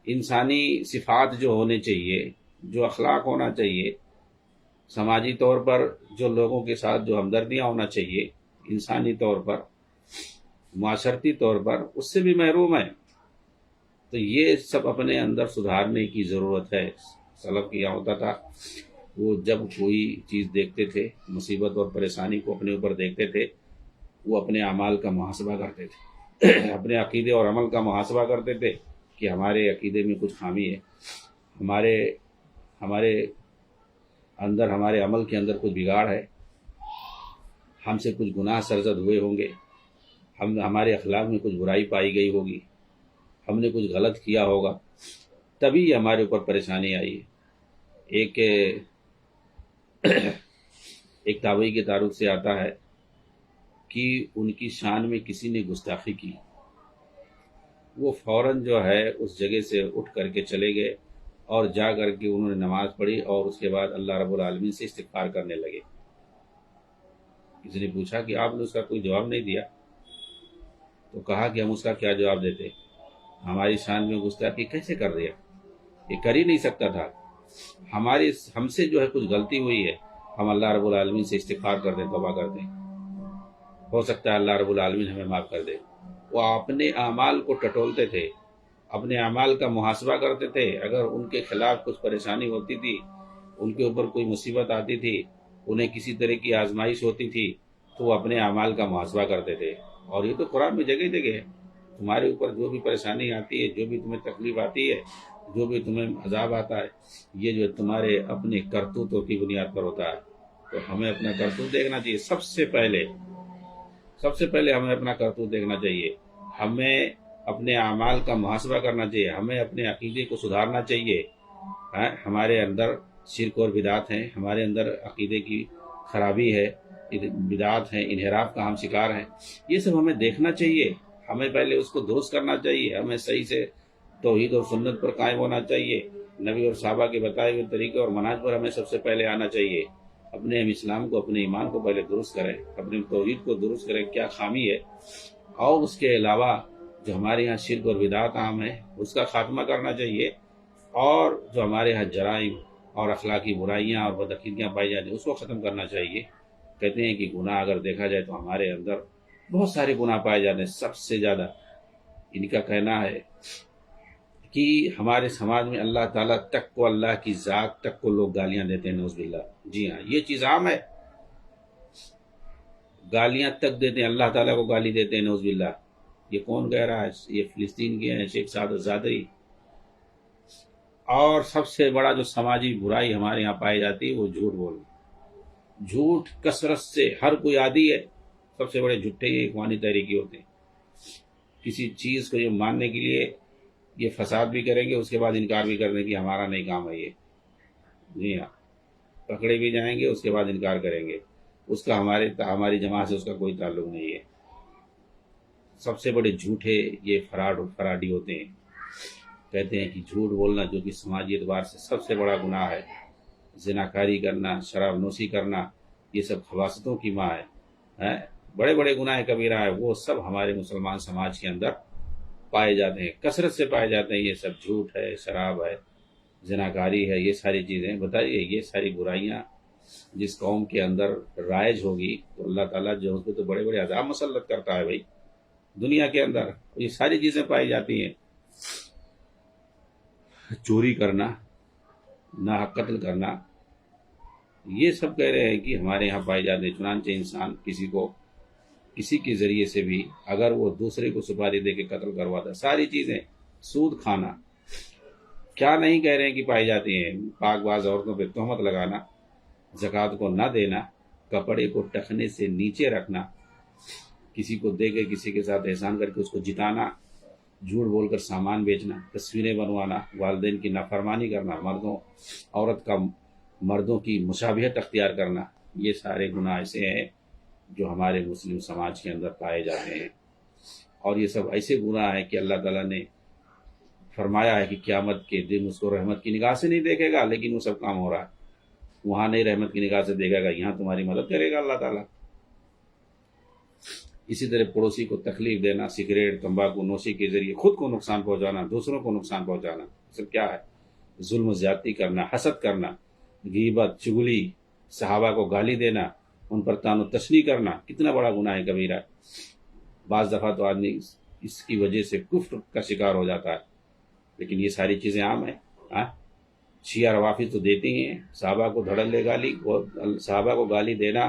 انسانی صفات جو ہونے چاہیے، جو اخلاق ہونا چاہیے، سماجی طور پر جو لوگوں کے ساتھ جو ہمدردیاں ہونا چاہیے، انسانی طور پر، معاشرتی طور پر، اس سے بھی محروم ہے۔ تو یہ سب اپنے اندر سدھارنے کی ضرورت ہے۔ سلف کیا ہوتا تھا، وہ جب کوئی چیز دیکھتے تھے، مصیبت اور پریشانی کو اپنے اوپر دیکھتے تھے، وہ اپنے اعمال کا محاسبہ کرتے تھے، اپنے عقیدے اور عمل کا محاسبہ کرتے تھے کہ ہمارے عقیدے میں کچھ خامی ہے، ہمارے اندر، ہمارے عمل کے اندر کچھ بگاڑ ہے، ہم سے کچھ گناہ سرزد ہوئے ہوں گے، ہمارے اخلاق میں کچھ برائی پائی گئی ہوگی، ہم نے کچھ غلط کیا ہوگا، تبھی ہمارے اوپر پریشانی آئی ہے۔ ایک تابعی کے تعارف سے آتا ہے کہ ان کی شان میں کسی نے گستاخی کی، وہ فوراً جو ہے اس جگہ سے اٹھ کر کے چلے گئے اور جا کر کے انہوں نے نماز پڑھی، اور اس کے بعد اللہ رب العالمین سے استغفار کرنے لگے۔ کسی نے پوچھا کہ آپ نے اس کا کوئی جواب نہیں دیا، تو کہا کہ ہم اس کا کیا جواب دیتے، ہماری شان میں گستاخی کیسے کر دیا، یہ کر ہی نہیں سکتا تھا، ہم سے جو ہے کچھ غلطی ہوئی ہے، ہم اللہ رب العالمین سے استغفار کر دیں، توبہ کر دیں، ہو سکتا ہے اللہ رب العالمین ہمیں معاف کر دے۔ وہ اپنے اعمال کو ٹٹولتے تھے، اپنے اعمال کا محاسبہ کرتے تھے، اگر ان کے خلاف کچھ پریشانی ہوتی تھی، ان کے اوپر کوئی مصیبت آتی تھی، انہیں کسی طرح کی آزمائش ہوتی تھی، تو وہ اپنے اعمال کا محاسبہ کرتے تھے۔ اور یہ تو قرآن میں جگہ جگہ ہے، تمہارے اوپر جو بھی پریشانی آتی ہے، جو بھی تمہیں تکلیف آتی ہے، جو بھی تمہیں عذاب آتا ہے، یہ جو تمہارے اپنے کرتوتوں کی بنیاد پر ہوتا ہے۔ تو ہمیں اپنا کرتوت دیکھنا چاہیے، سب سے پہلے ہمیں اپنا کرتوت دیکھنا چاہیے، ہمیں اپنے اعمال کا محاسبہ کرنا چاہیے، ہمیں اپنے عقیدے کو سدھارنا چاہیے۔ ہمارے اندر شرک اور بدعات ہیں، ہمارے اندر عقیدے کی خرابی ہے، بدعات ہیں، انحراف کا ہم شکار ہیں، یہ سب ہمیں دیکھنا چاہیے، ہمیں پہلے اس کو درست کرنا چاہیے، ہمیں صحیح سے توحید اور سنت پر قائم ہونا چاہیے، نبی اور صحابہ کے بتائے ہوئے طریقے اور منہج پر ہمیں سب سے پہلے آنا چاہیے، اپنے ہم اسلام کو، اپنے ایمان کو پہلے درست کریں، اپنے توحید کو درست کریں، کیا خامی ہے، اور اس کے علاوہ جو ہمارے یہاں شرک اور بدعات عام ہے اس کا خاتمہ کرنا چاہیے، اور جو ہمارے یہاں جرائم اور اخلاقی برائیاں اور بدعقیدگیاں پائی جاتی ہیں اس کو ختم کرنا چاہیے۔ کہتے ہیں کہ گناہ اگر دیکھا جائے تو ہمارے اندر بہت سارے گناہ پائے جاتے ہیں، سب سے زیادہ ان کا کہنا ہے کہ ہمارے سماج میں اللہ تعالیٰ تک کو، اللہ کی ذات تک کو لوگ گالیاں دیتے ہیں، نعوذ باللہ۔ جی ہاں، یہ چیز عام ہے، گالیاں تک دیتے ہیں، اللہ تعالیٰ کو گالی دیتے ہیں، نعوذ باللہ۔ یہ کون کہہ رہا ہے؟ یہ فلسطین کے ہیں شیخ سعادت زادری۔ اور سب سے بڑا جو سماجی برائی ہمارے یہاں پائی جاتی ہے وہ جھوٹ بولنا، جھوٹ کثرت سے ہر کوئی عادی ہے. سب سے بڑے جھوٹے یہ اخوانی تحریکی ہوتے ہیں. کسی چیز کو یہ ماننے کے لیے یہ فساد بھی کریں گے، اس کے بعد انکار بھی کر دیں کہ ہمارا نہیں کام ہے یہ. جی ہاں، پکڑے بھی جائیں گے، اس کے بعد انکار کریں گے اس کا ہماری جماعت سے اس کا کوئی تعلق نہیں ہے. سب سے بڑے جھوٹے یہ فراڈی ہوتے ہیں. کہتے ہیں کہ جھوٹ بولنا جو کہ سماجی اعتبار سے سب سے بڑا گناہ ہے، زناکاری کرنا، شراب نوشی کرنا، یہ سب خباثتوں کی ماں ہے. بڑے بڑے گناہ کبیرہ ہے، وہ سب ہمارے مسلمان سماج کے اندر پائے جاتے ہیں، کثرت سے پائے جاتے ہیں. یہ سب جھوٹ ہے، شراب ہے، زناکاری ہے، یہ ساری چیزیں. بتائیے یہ ساری برائیاں جس قوم کے اندر رائج ہوگی تو اللہ تعالیٰ جو اس کو تو بڑے بڑے عذاب مسلط کرتا ہے. بھائی دنیا کے اندر یہ ساری چیزیں پائی جاتی ہیں. چوری کرنا، ناحق قتل کرنا، یہ سب کہہ رہے ہیں کہ ہمارے یہاں پائے جاتے ہیں. چنانچہ انسان کسی کے ذریعے سے بھی اگر وہ دوسرے کو سپاری دے کے قتل کرواتا ہے، ساری چیزیں. سود کھانا، کیا نہیں کہہ رہے ہیں کہ پائی جاتی ہیں. پاک باز عورتوں پہ تہمت لگانا، زکوٰۃ کو نہ دینا، کپڑے کو ٹخنے سے نیچے رکھنا، کسی کو دے کے کسی کے ساتھ احسان کر کے اس کو جتانا، جھوٹ بول کر سامان بیچنا، تصویریں بنوانا، والدین کی نافرمانی کرنا، مردوں کی مشابہت اختیار کرنا، یہ سارے گناہ ایسے ہیں جو ہمارے مسلم سماج کے اندر پائے جاتے ہیں. اور یہ سب ایسے گناہ ہیں کہ اللہ تعالیٰ نے فرمایا ہے کہ قیامت کے دن اس کو رحمت کی نگاہ سے نہیں دیکھے گا، لیکن وہ سب کام ہو رہا ہے. وہاں نہیں رحمت کی نگاہ سے دیکھے گا، یہاں تمہاری مدد کرے گا اللہ تعالیٰ. اسی طرح پڑوسی کو تکلیف دینا، سگریٹ تمباکو نوشی کے ذریعے خود کو نقصان پہنچانا، دوسروں کو نقصان پہنچانا، سب کیا ہے؟ ظلم و زیادتی کرنا، حسد کرنا، غیبت، چغلی، صحابہ کو گالی دینا، ان پر طعن و تشنیع کرنا، کتنا بڑا گناہ کبیرہ ہے. بعض دفعہ تو آدمی اس کی وجہ سے کفر کا شکار ہو جاتا ہے. لیکن یہ ساری چیزیں عام ہیں. شیعہ روافض تو دیتے ہی ہیں، صحابہ کو دھڑل لے گالی، صحابہ کو گالی دینا،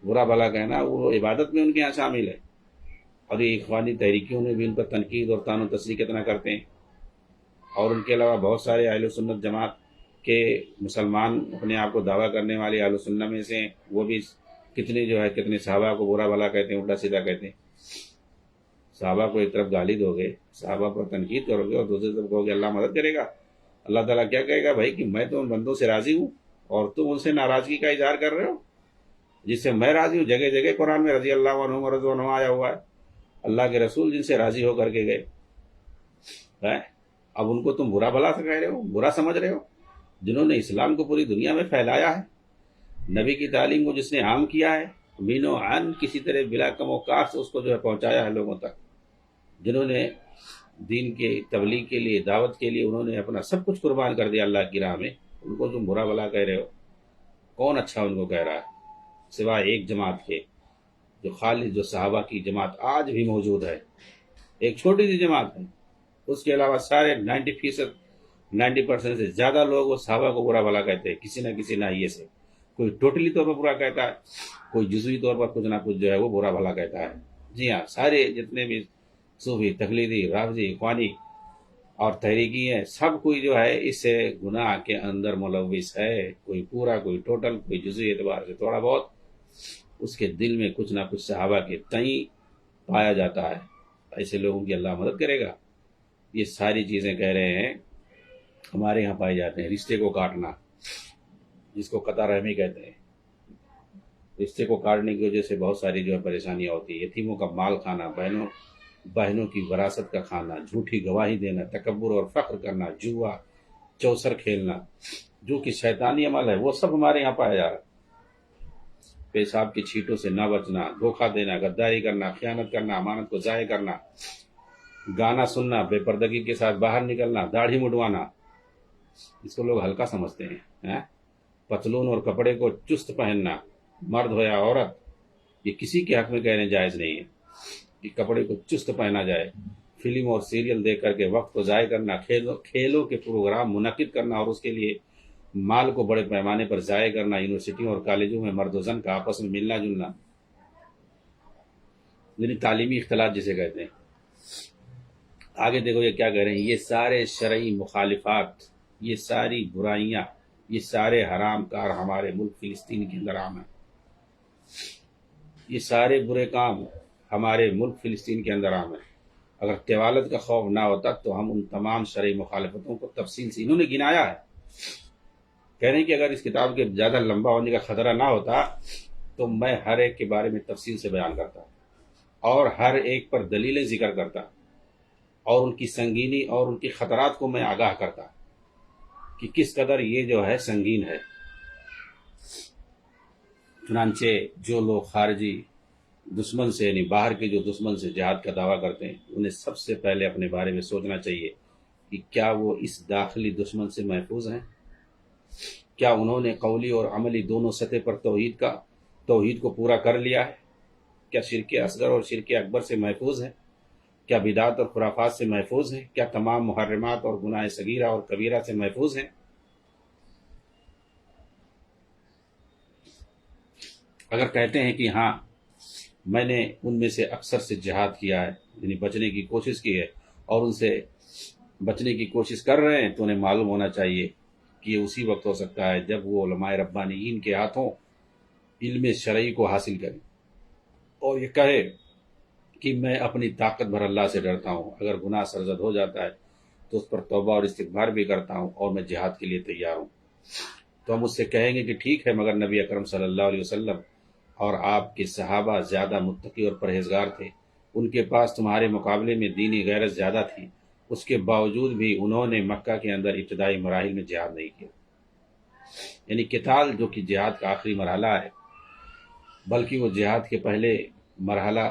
برا بھلا کہنا، وہ عبادت میں ان کے یہاں شامل ہے. اور یہ اخوانی تحریکیوں نے بھی ان پر تنقید اور طعن و تشنیع کتنا کرتے ہیں. اور ان کے علاوہ بہت سارے اہل سنت جماعت کے مسلمان اپنے آپ کو دعویٰ کرنے والے اہل سنت میں سے ہیں، وہ بھی کتنے صحابہ کو برا بھلا کہتے ہیں، الٹا سیدھا کہتے ہیں. صحابہ کو ایک طرف گالی دو گے، صحابہ پر تنقید کرو گے، اور دوسری طرف کہو گے اللہ مدد کرے گا. اللہ تعالیٰ کیا کہے گا؟ بھائی کہ میں تو ان بندوں سے راضی ہوں اور تم ان سے ناراضگی کا اظہار کر رہے ہو. جس سے میں راضی ہوں، جگہ جگہ قرآن میں رضی اللہ عنہم ورضوان عنہ آیا ہوا ہے. اللہ کے رسول جن سے راضی ہو کر کے گئے، اب ان کو تم برا بھلا سے کہہ رہے ہو، برا سمجھ رہے ہو. جنہوں نے اسلام کو پوری دنیا میں پھیلایا ہے، نبی کی تعلیم کو جس نے عام کیا ہے، مین و عن کسی طرح بلا کم و کاف سے اس کو پہنچایا ہے لوگوں تک. جنہوں نے دین کے تبلیغ کے لیے، دعوت کے لیے انہوں نے اپنا سب کچھ قربان کر دیا اللہ کی راہ میں، ان کو تم برا بھلا کہہ رہے ہو. کون اچھا ان کو کہہ رہا ہے سوائے ایک جماعت کے، جو صحابہ کی جماعت آج بھی موجود ہے. ایک چھوٹی سی جماعت ہے، اس کے علاوہ سارے 90% سے زیادہ لوگ وہ صحابہ کو برا بھلا کہتے ہیں، کسی نہ کسی ناحیے سے. کوئی ٹوٹلی طور پر برا کہتا ہے، کوئی جزوی طور پر کچھ نہ کچھ وہ برا بھلا کہتا ہے. جی ہاں، سارے جتنے بھی صوفی، تقلیدی، رافضی، اخوانی اور تحریکی ہیں، سب کوئی اس گناہ کے اندر ملوث ہے. کوئی پورا، کوئی ٹوٹل، کوئی جزوی اعتبار سے تھوڑا بہت اس کے دل میں کچھ نہ کچھ صحابہ کے تئیں پایا جاتا ہے. ایسے لوگوں کی اللہ مدد کرے گا. یہ ساری چیزیں کہہ رہے ہیں ہمارے یہاں پائے جاتے ہیں. رشتے کو کاٹنا، جس کو قطع رحمی کہتے ہیں. رشتے کو کاٹنے کی وجہ سے بہت ساری پریشانیاں ہوتی ہیں. یتیموں کا مال کھانا، بہنوں کی وراثت کا کھانا، جھوٹی گواہی دینا، تکبر اور فخر کرنا، جوا، چوسر کھیلنا، جو کہ شیطانی عمل ہے، وہ سب ہمارے یہاں پایا جا رہا ہے. پیشاب کی چھینٹوں سے نہ بچنا، دھوکہ دینا، غداری کرنا، خیانت کرنا، امانت کو ضائع کرنا، گانا سننا، بے پردگی کے ساتھ باہر نکلنا، داڑھی مڈوانا، اس کو لوگ ہلکا سمجھتے ہیں. پتلون اور کپڑے کو چست پہننا، مرد ہو یا عورت، یہ کسی کے حق میں کہنے جائز نہیں ہے کہ کپڑے کو چست پہنا جائے. فلم اور سیریل دیکھ کر کے وقت کو ضائع کرنا، کھیلوں کے پروگرام منعقد کرنا اور اس کے لیے مال کو بڑے پیمانے پر ضائع کرنا، یونیورسٹیوں اور کالجوں میں مرد و زن کا آپس میں ملنا جلنا، یعنی تعلیمی اختلاط جسے کہتے ہیں. آگے دیکھو یہ کیا کہہ رہے ہیں، یہ سارے شرعی مخالفات، یہ ساری برائیاں یہ سارے حرام کار ہمارے ملک فلسطین کے اندر عام ہیں، یہ سارے برے کام ہمارے ملک فلسطین کے اندر عام ہیں۔ اگر طوالت کا خوف نہ ہوتا تو ہم ان تمام شرعی مخالفتوں کو تفصیل سے انہوں نے گنایا ہے۔ کہہ رہے ہیں کہ اگر اس کتاب کے زیادہ لمبا ہونے کا خطرہ نہ ہوتا تو میں ہر ایک کے بارے میں تفصیل سے بیان کرتا اور ہر ایک پر دلیلیں ذکر کرتا اور ان کی سنگینی اور ان کے خطرات کو میں آگاہ کرتا کہ کس قدر یہ جو ہے سنگین ہے۔ چنانچہ جو لوگ خارجی دشمن سے یعنی باہر کے جو دشمن سے جہاد کا دعویٰ کرتے ہیں انہیں سب سے پہلے اپنے بارے میں سوچنا چاہیے کہ کیا وہ اس داخلی دشمن سے محفوظ ہیں؟ کیا انہوں نے قولی اور عملی دونوں سطح پر توحید کو پورا کر لیا ہے؟ کیا شرک اصغر اور شرک اکبر سے محفوظ ہیں؟ کیا بدعت اور خرافات سے محفوظ ہیں؟ کیا تمام محرمات اور گناہ صغیرہ اور کبیرہ سے محفوظ ہیں؟ اگر کہتے ہیں کہ ہاں میں نے ان میں سے اکثر سے جہاد کیا ہے یعنی بچنے کی کوشش کی ہے اور ان سے بچنے کی کوشش کر رہے ہیں تو انہیں معلوم ہونا چاہیے کہ یہ اسی وقت ہو سکتا ہے جب وہ علماء ربانیین کے ہاتھوں علم شرعی کو حاصل کریں اور یہ کہے کہ میں اپنی طاقت بھر اللہ سے ڈرتا ہوں، اگر گناہ سرزد ہو جاتا ہے تو اس پر توبہ اور استغفار بھی کرتا ہوں اور میں جہاد کے لیے تیار ہوں، تو ہم اس سے کہیں گے کہ ٹھیک ہے مگر نبی اکرم صلی اللہ علیہ وسلم اور آپ کے صحابہ زیادہ متقی اور پرہیزگار تھے، ان کے پاس تمہارے مقابلے میں دینی غیرت زیادہ تھی، اس کے باوجود بھی انہوں نے مکہ کے اندر ابتدائی مراحل میں جہاد نہیں کیا، یعنی قتال جو کہ جہاد کا آخری مرحلہ ہے، بلکہ وہ جہاد کے پہلے مرحلہ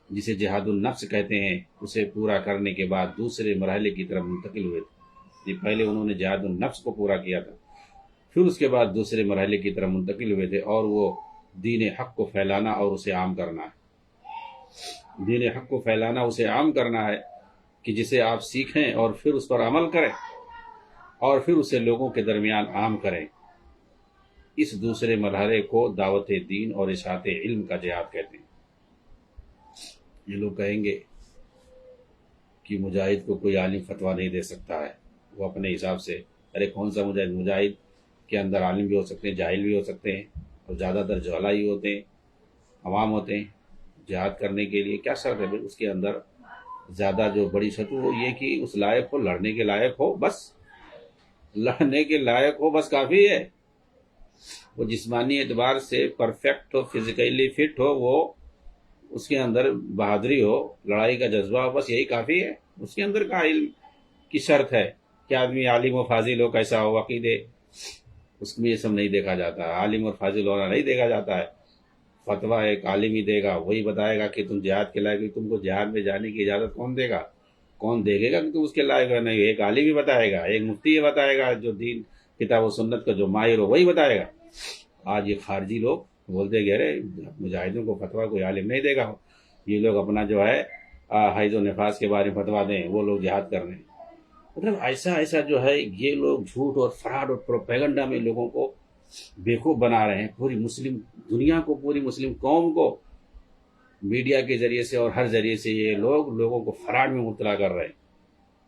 جسے جہاد النفس کہتے ہیں اسے پورا کرنے کے بعد دوسرے مرحلے کی طرف منتقل ہوئے تھے۔ پہلے انہوں نے جہاد النفس کو پورا کیا تھا، پھر اس کے بعد دوسرے مرحلے کی طرف منتقل ہوئے تھے اور وہ دین حق کو پھیلانا اور اسے عام کرنا ہے۔ دین حق کو پھیلانا اسے عام کرنا ہے کہ جسے آپ سیکھیں اور پھر اس پر عمل کریں اور پھر اسے لوگوں کے درمیان عام کریں۔ اس دوسرے مرحلے کو دعوت دین اور اشاعت علم کا جہاد کہتے ہیں۔ یہ لوگ کہیں گے کہ مجاہد کو کوئی عالم فتویٰ نہیں دے سکتا ہے، وہ اپنے حساب سے، ارے کون سا مجاہد کے اندر عالم بھی ہو سکتے ہیں، جاہل بھی ہو سکتے ہیں، اور زیادہ تر جہلا ہی ہوتے ہیں، عوام ہوتے ہیں۔ جہاد کرنے کے لیے کیا شرط ہے؟ اس کے اندر زیادہ جو بڑی شرط وہ یہ کہ اس لائق ہو، لڑنے کے لائق ہو، بس لڑنے کے لائق ہو، بس کافی ہے۔ وہ جسمانی اعتبار سے پرفیکٹ ہو، فزیکلی فٹ ہو، وہ اس کے اندر بہادری ہو، لڑائی کا جذبہ ہو، بس یہی کافی ہے۔ اس کے اندر کا علم کی شرط ہے کہ آدمی عالم و فاضل ہو، کیسا ہو، عقیدے، اس میں یہ سب نہیں دیکھا جاتا ہے۔ عالم اور فاضل ہونا نہیں دیکھا جاتا ہے، فتویٰ ایک عالم ہی دے گا، وہی بتائے گا کہ تم جہاد کے لائق، تم کو جہاد میں جانے کی اجازت کون دے گا؟ کون دے گا کہ تم اس کے لائق ہو؟ نہیں، ایک عالم ہی بتائے گا، ایک مفتی ہی بتائے گا، جو دین کتاب و سنت کا جو ماہر ہو وہی بتائے گا۔ آج یہ خارجی لوگ بولتے گئے رہے مجاہدوں کو فتویٰ کوئی عالم نہیں دے گا، یہ لوگ اپنا جو ہے حیض و نفاس کے بارے میں فتویٰ دیں، وہ لوگ جہاد کر رہے ہیں۔ مطلب ایسا جو ہے یہ لوگ جھوٹ اور فراڈ اور پروپیگنڈا میں لوگوں کو بیوقوف بنا رہے ہیں، پوری مسلم دنیا کو، پوری مسلم قوم کو میڈیا کے ذریعے سے اور ہر ذریعے سے یہ لوگوں کو فراڈ میں مبتلا کر رہے ہیں۔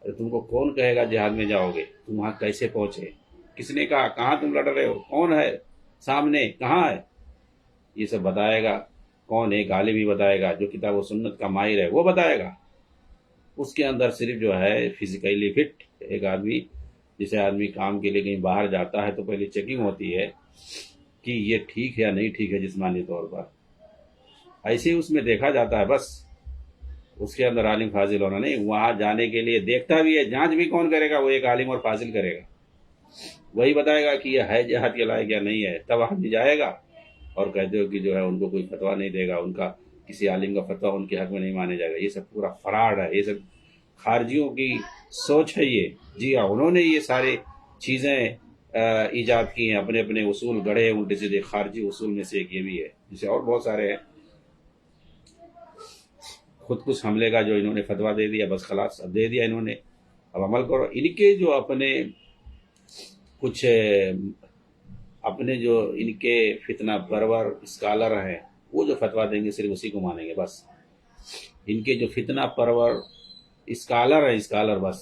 اور تم کو کون کہے گا جہاد میں جاؤ گے؟ تم وہاں کیسے پہنچے؟ کس نے کہا؟ کہاں تم لڑ رہے ہو؟ کون ہے سامنے؟ کہاں ہے؟ یہ سب بتائے گا کون؟ ایک عالم ہی بتائے گا، جو کتاب و سنت کا ماہر ہے وہ بتائے گا۔ اس کے اندر صرف جو ہے فزیکلی فٹ ایک آدمی، جسے آدمی کام کے لیے کہیں باہر جاتا ہے تو پہلے چیکنگ ہوتی ہے کہ یہ ٹھیک ہے یا نہیں ٹھیک ہے جسمانی طور پر، ایسے ہی اس میں دیکھا جاتا ہے، بس اس کے اندر عالم فاضل ہونا نہیں۔ وہاں جانے کے لیے دیکھتا بھی ہے، جانچ بھی کون کرے گا؟ وہ ایک عالم اور فاضل کرے گا، وہی بتائے گا کہ یہ ہے جہاد کے لائق یا نہیں ہے۔ تب آدمی جائے گا اور کہتے ہو کہ جو ہے ان کو کوئی فتویٰ نہیں دے گا، ان کا کسی عالم کا فتویٰ ان کے حق میں نہیں مانے جائے گا۔ یہ سب پورا فراڈ ہے، یہ سب خارجیوں کی سوچ ہے یہ۔ جی ہاں، انہوں نے یہ سارے چیزیں ایجاد کی ہیں، اپنے اپنے اصول گڑھے ہیں الٹے سیدھے۔ خارجی اصول میں سے ایک یہ بھی ہے، جسے اور بہت سارے ہیں۔ خود کش حملے کا جو انہوں نے فتویٰ دے دیا، بس خلاص اب دے دیا انہوں نے، اب عمل کرو۔ ان کے جو اپنے جو ان کے فتنہ پرور اسکالر ہیں، وہ جو فتویٰ دیں گے صرف اسی کو مانیں گے، بس۔ ان کے جو فتنہ پرور اسکالر ہیں، اسکالر بس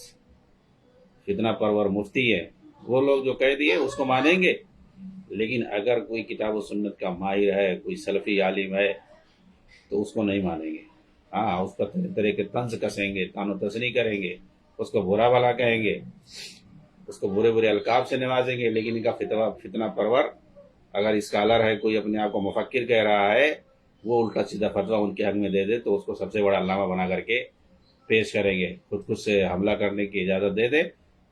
فتنہ پرور مفتی ہے، وہ لوگ جو کہہ دیے اس کو مانیں گے، لیکن اگر کوئی کتاب و سنت کا ماہر ہے، کوئی سلفی عالم ہے، تو اس کو نہیں مانیں گے۔ ہاں، اس پر طرح طرح کے طنز کسیں گے، تان و تشنیع کریں گے، اس کو برا بھلا کہیں گے، اس کو برے برے القاب سے نوازیں گے، لیکن ان کا فتنہ پرور اگر اسکالر ہے، کوئی اپنے آپ کو مفکر کہہ رہا ہے، وہ الٹا سیدھا فتویٰ ان کے حق میں دے دے تو اس کو سب سے بڑا علامہ بنا کر کے پیش کریں گے۔ خود سے حملہ کرنے کی اجازت دے دے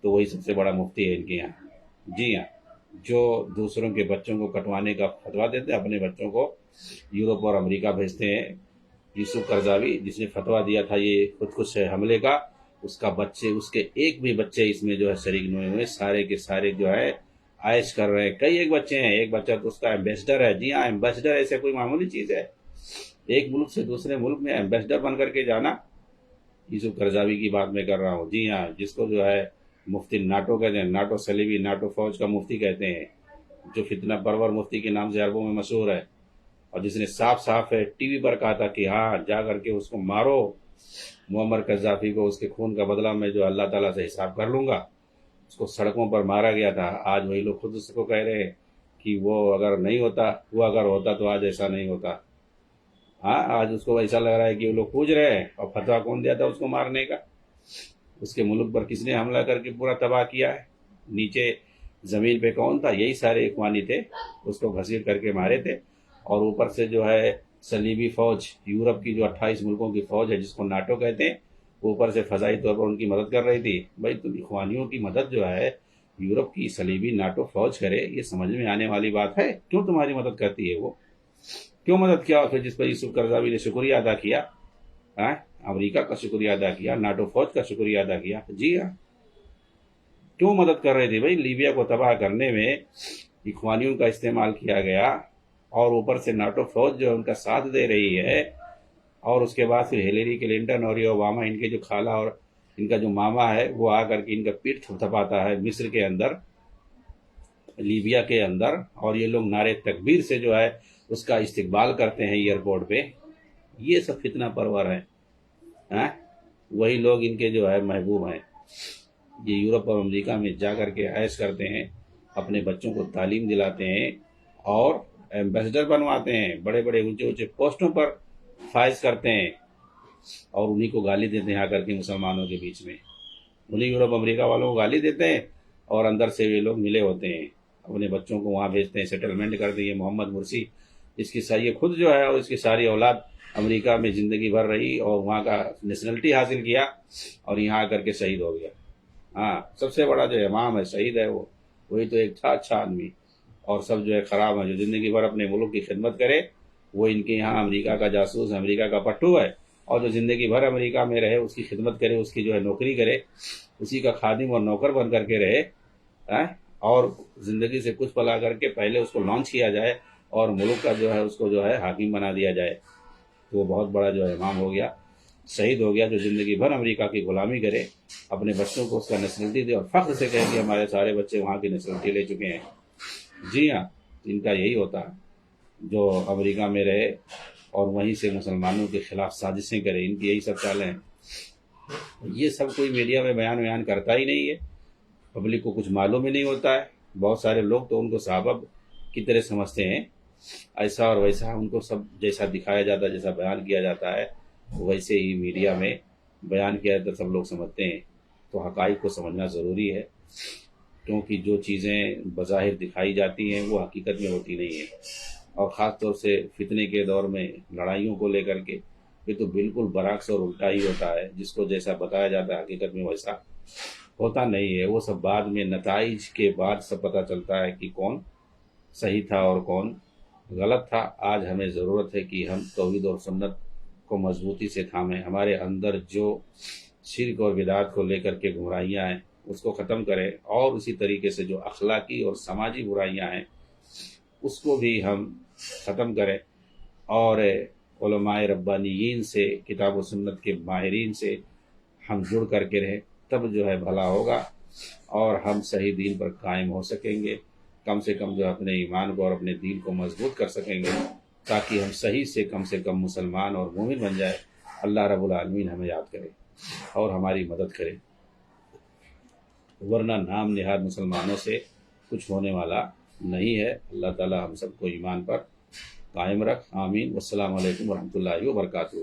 تو وہی سب سے بڑا مفتی ہے ان کے یہاں۔ جی ہاں، جو دوسروں کے بچوں کو کٹوانے کا فتویٰ دیتے ہیں، اپنے بچوں کو یورپ اور امریکہ بھیجتے ہیں۔ یوسف قرضاوی جس نے فتویٰ دیا تھا یہ خود سے حملے کا، اس کے ایک بھی بچے اس میں جو ہے شریک نہیں ہوئے، سارے کے سارے جو ہے عائش کر رہے ہیں۔ کئی ایک بچے ہیں، ایک بچہ تو اس کا ایمبیسڈر ہے۔ جی ہاں، ایمبیسڈر ایسے کوئی معمولی چیز ہے؟ ایک ملک سے دوسرے ملک میں ایمبیسڈر بن کر کے جانا۔ یوسف قرضاوی کی بات میں کر رہا ہوں۔ جی ہاں، جس کو جو ہے مفتی ناٹو کہتے ہیں، ناٹو صلیبی، ناٹو فوج کا مفتی کہتے ہیں، جو فتنہ پرور مفتی کے نام سے عربوں میں مشہور ہے، اور جس نے صاف صاف ہے ٹی وی پر کہا تھا کہ ہاں جا کر کے اس کو مارو، معمر قذافی کو، اس کے خون کا بدلہ میں جو اللہ تعالیٰ سے حساب کر لوں گا۔ اس کو سڑکوں پر مارا گیا تھا۔ آج وہی لوگ خود اس کو کہہ رہے ہیں کہ وہ اگر نہیں ہوتا، وہ اگر ہوتا تو آج ایسا نہیں ہوتا۔ ہاں، آج اس کو ایسا لگ رہا ہے کہ وہ لوگ پوچھ رہے ہیں، اور فتویٰ کون دیا تھا اس کو مارنے کا؟ اس کے ملک پر کس نے حملہ کر کے پورا تباہ کیا ہے؟ نیچے زمین پہ کون تھا؟ یہی سارے اخوانی تھے، اس کو گھسیٹ کر کے مارے تھے۔ اور اوپر سے جو ہے صلیبی فوج، یورپ کی جو 28 ملکوں کی فوج ہے جس کو ناٹو کہتے ہیں، اوپر سے فضائی طور پر ان کی مدد کر رہی تھی۔ بھائی تم اخوانیوں کی مدد جو ہے یورپ کی صلیبی ناٹو فوج کرے، یہ سمجھ میں آنے والی بات ہے؟ کیوں تمہاری مدد کرتی ہے وہ؟ کیوں مدد کیا؟ اور پھر جس پر یوسف قرضاوی نے شکریہ ادا کیا، امریکہ کا شکریہ ادا کیا، ناٹو فوج کا شکریہ ادا کیا۔ جی ہاں، کیوں مدد کر رہے تھے بھائی؟ لیبیا کو تباہ کرنے میں اخوانیوں کا استعمال کیا گیا، اور اوپر سے ناٹو فوج جو ان کا ساتھ دے رہی ہے، اور اس کے بعد پھر ہلیری کلنٹن اور یہ اوباما، ان کے جو خالہ اور ان کا جو ماما ہے، وہ آ کر کے ان کا پیٹ تھپتھپاتا ہے مصر کے اندر، لیبیا کے اندر، اور یہ لوگ نعرے تکبیر سے جو ہے اس کا استقبال کرتے ہیں ایئرپورٹ پہ۔ یہ سب فتنہ پرور ہے۔ وہی لوگ ان کے جو ہے محبوب ہیں۔ یہ یورپ اور امریکہ میں جا کر کے عیش کرتے ہیں، اپنے بچوں کو تعلیم دلاتے ہیں، اور ایمبیسڈر بنواتے ہیں، بڑے بڑے اونچے اونچے پوسٹوں پر فائز کرتے ہیں، اور انہی کو گالی دیتے ہیں آ کر کے مسلمانوں کے بیچ میں۔ انہی یورپ امریکہ والوں کو گالی دیتے ہیں، اور اندر سے یہ لوگ ملے ہوتے ہیں، اپنے بچوں کو وہاں بھیجتے ہیں، سیٹلمنٹ کر دیں۔ محمد مرسی، اس کی یہ خود جو ہے اور اس کی ساری اولاد امریکہ میں زندگی بھر رہی، اور وہاں کا نیشنلٹی حاصل کیا، اور یہاں آ کر کے شہید ہو گیا۔ ہاں، سب سے بڑا جو امام ہے، شہید ہے، وہی تو ایک تھا اچھا آدمی، اور سب جو ہے خراب ہے۔ جو زندگی بھر اپنے ملک کی خدمت کرے وہ ان کے یہاں امریکہ کا جاسوس، امریکہ کا پٹھو ہے، اور جو زندگی بھر امریکہ میں رہے، اس کی خدمت کرے، اس کی جو ہے نوکری کرے، اسی کا خادم اور نوکر بن کر کے رہے، اور زندگی سے کچھ پلا کر کے پہلے اس کو لانچ کیا جائے، اور ملک کا جو ہے اس کو جو ہے حاکم بنا دیا جائے، تو وہ بہت بڑا جو ہے امام ہو گیا، شہید ہو گیا۔ جو زندگی بھر امریکہ کی غلامی کرے، اپنے بچوں کو اس کا نیشنلٹی دے، اور فخر سے کہے کہ ہمارے سارے بچے وہاں کی نیشنلٹی لے چکے ہیں۔ جی ہاں، ان کا یہی ہوتا ہے، جو امریکہ میں رہے اور وہیں سے مسلمانوں کے خلاف سازشیں کرے، ان کی یہی سب چالیں ہیں۔ یہ سب کوئی میڈیا میں بیان کرتا ہی نہیں ہے، پبلک کو کچھ معلوم ہی نہیں ہوتا ہے۔ بہت سارے لوگ تو ان کو صحابہ کی طرح سمجھتے ہیں، ایسا اور ویسا ان کو سب جیسا دکھایا جاتا ہے، جیسا بیان کیا جاتا ہے، ویسے ہی میڈیا میں بیان کیا جاتا ہے، سب لوگ سمجھتے ہیں۔ تو حقائق کو سمجھنا ضروری ہے، کیونکہ جو چیزیں بظاہر دکھائی جاتی ہیں وہ حقیقت میں ہوتی نہیں ہیں، اور خاص طور سے فتنے کے دور میں لڑائیوں کو لے کر کے یہ تو بالکل برعکس اور الٹا ہی ہوتا ہے۔ جس کو جیسا بتایا جاتا ہے حقیقت میں ویسا ہوتا نہیں ہے۔ وہ سب بعد میں نتائج کے بعد سب پتہ چلتا ہے کہ کون صحیح تھا اور کون غلط تھا۔ آج ہمیں ضرورت ہے کہ ہم توحید اور سنت کو مضبوطی سے تھامیں، ہمارے اندر جو شرک اور بدعت کو لے کر کے گمراہیاں ہیں اس کو ختم کریں، اور اسی طریقے سے جو اخلاقی اور سماجی برائیاں ہیں اس کو بھی ہم ختم کریں، اور علماء ربانیین سے، کتاب و سنت کے ماہرین سے ہم جڑ کر کے رہیں، تب جو ہے بھلا ہوگا، اور ہم صحیح دین پر قائم ہو سکیں گے، کم سے کم جو اپنے ایمان کو اور اپنے دین کو مضبوط کر سکیں گے، تاکہ ہم صحیح سے کم مسلمان اور مومن بن جائے۔ اللہ رب العالمین ہمیں یاد کرے اور ہماری مدد کرے۔ ورنہ نام نہاد مسلمانوں سے کچھ ہونے والا نہیں ہے۔ اللہ تعالی ہم سب کو ایمان پر قائم رکھ، آمین۔ والسلام علیکم ورحمۃ اللہ وبرکاتہ۔